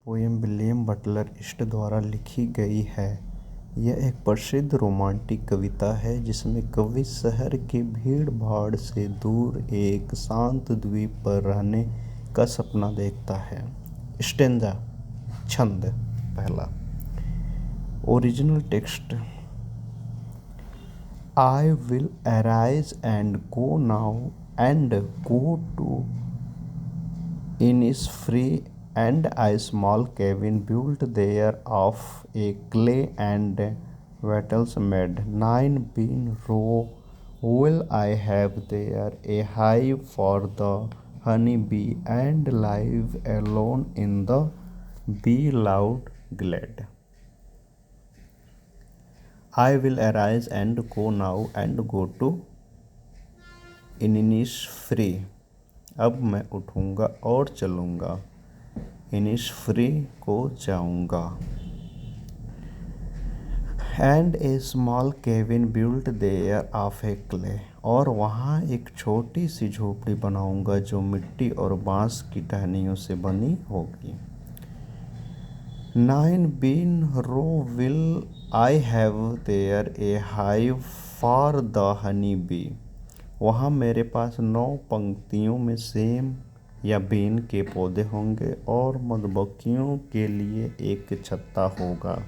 Poem William Butler east द्वारा लिखी गई है। यह एक प्रसिद्ध रोमांटिक कविता है जिसमें कवि शहर की भीड़-भाड़ से दूर एक शांत द्वीप पर रहने का सपना देखता है। स्टेंजा छंद पहला। Original text. I will arise and go now and go to Innisfree and a small cabin built there of a clay and wattles made. 9 bean row will I have there a hive for the honey bee and live alone in the bee loud glade. I will arise and go now and go to Innisfree. अब मैं उठूँगा और चलूँगा, Innisfree को जाऊँगा। And a small cabin built there of a clay. और वहाँ एक छोटी सी झोपड़ी बनाऊँगा जो मिट्टी और बाँस की टहनियों से बनी होगी। 9 bean row will I have there a hive for the honey bee. वहाँ मेरे पास 9 पंक्तियों में सेम या बीन के पौधे होंगे और मधुमक्खियों के लिए एक छत्ता होगा।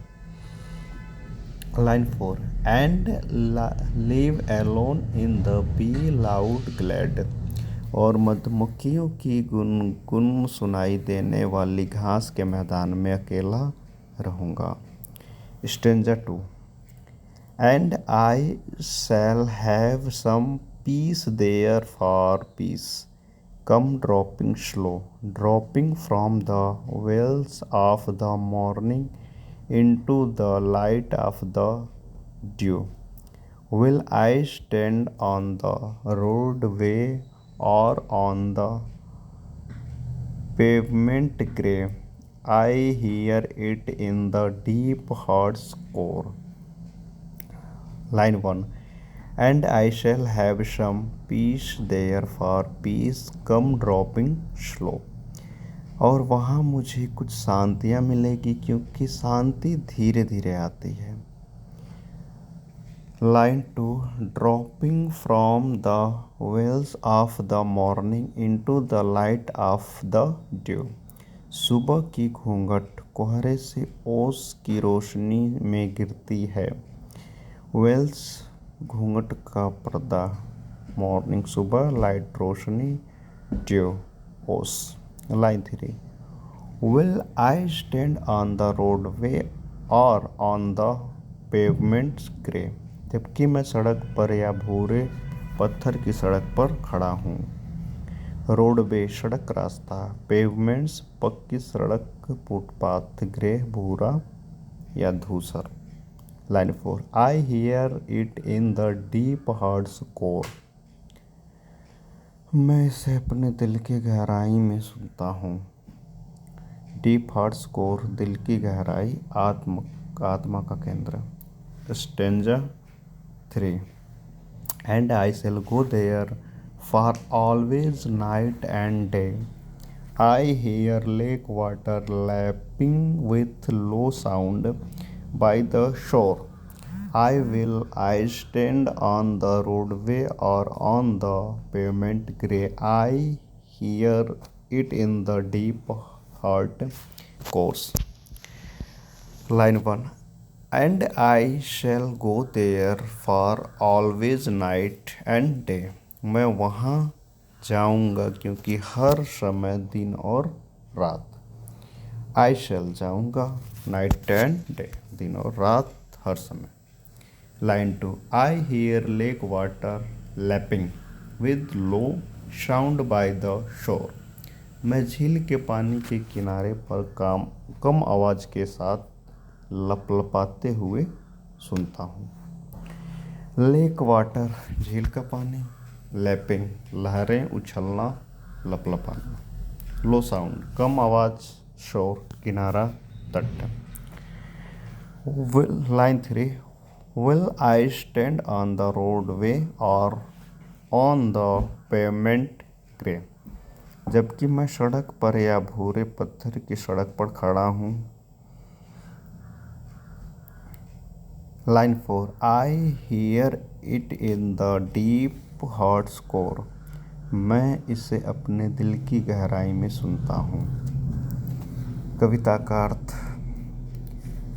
Line 4 and live alone in the bee loud glade. और मधुमक्खियों की गुनगुन सुनाई देने वाली घास के मैदान में अकेला रहूँगा। Stanza 2 And I shall have some peace there for peace. Come dropping slow, dropping from the wells of the morning into the light of the dew. Will I stand on the roadway or on the pavement grey? I hear it in the deep heart's core. Line 1 And I shall have some peace there for peace come dropping slow. और वहाँ मुझे कुछ शांतियाँ मिलेगी क्योंकि शांति धीरे धीरे आती है। Line 2 Dropping from the wells of the morning into the light of the dew. सुबह की घूंघट कोहरे से ओस की रोशनी में गिरती है। वेल्स घूंघट का पर्दा, मॉर्निंग सुबह, लाइट रोशनी, ड्यू ओस। Line 3 Will I stand on the roadway or on the pavement grey? जबकि मैं सड़क पर या भूरे पत्थर की सड़क पर खड़ा हूँ। रोडवे सड़क रास्ता, पेवमेंट्स पक्की सड़क, फुटपाथ, ग्रे भूरा या धूसर। Line 4 I hear it in the deep heart's core. मैं इसे अपने दिल की गहराई में सुनता हूँ। डीप हार्ट्स कोर दिल की गहराई, आत्मा का केंद्र। Stanza 3 And I shall go there for always night and day. I hear lake water lapping with low sound by the shore. I stand on the roadway or on the pavement grey. I hear it in the deep heart course. Line 1 And I shall go there for always night and day. मैं वहाँ जाऊँगा क्योंकि हर समय दिन और रात। I shall जाऊँगा, night and day दिन और रात हर समय। Line 2 I hear lake water lapping with low sound by the shore. मैं झील के पानी के किनारे पर कम आवाज़ के साथ लपलपाते हुए सुनता हूँ। लेक वाटर झील का पानी, लैपिंग लहरें उछलना, लपलपाना। लो साउंड कम आवाज़, शोर किनारा, तट। Line 3 Will I stand on the roadway or on the pavement grey? जबकि मैं सड़क पर या भूरे पत्थर की सड़क पर खड़ा हूँ। Line 4 I hear it in the deep hearts core. मैं इसे अपने दिल की गहराई में सुनता हूँ। कविता का अर्थ।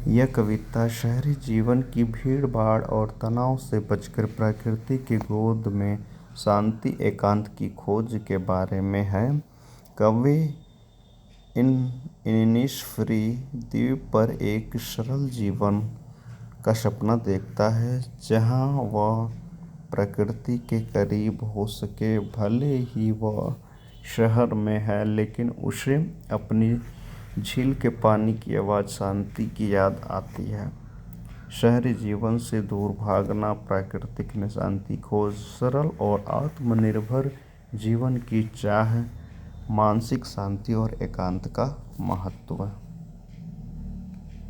यह कविता शहरी जीवन की भीड़ भाड़ और तनाव से बचकर प्रकृति की गोद में शांति एकांत की खोज के बारे में है। कवि इनिसफ्री द्वीप पर एक सरल जीवन का सपना देखता है जहां वह प्रकृति के करीब हो सके। भले ही वह शहर में है, लेकिन उसे अपनी झील के पानी की आवाज़ शांति की याद आती है। शहरी जीवन से दूर भागना, प्राकृतिक में शांति खोज, सरल और आत्मनिर्भर जीवन की चाह, मानसिक शांति और एकांत का महत्व।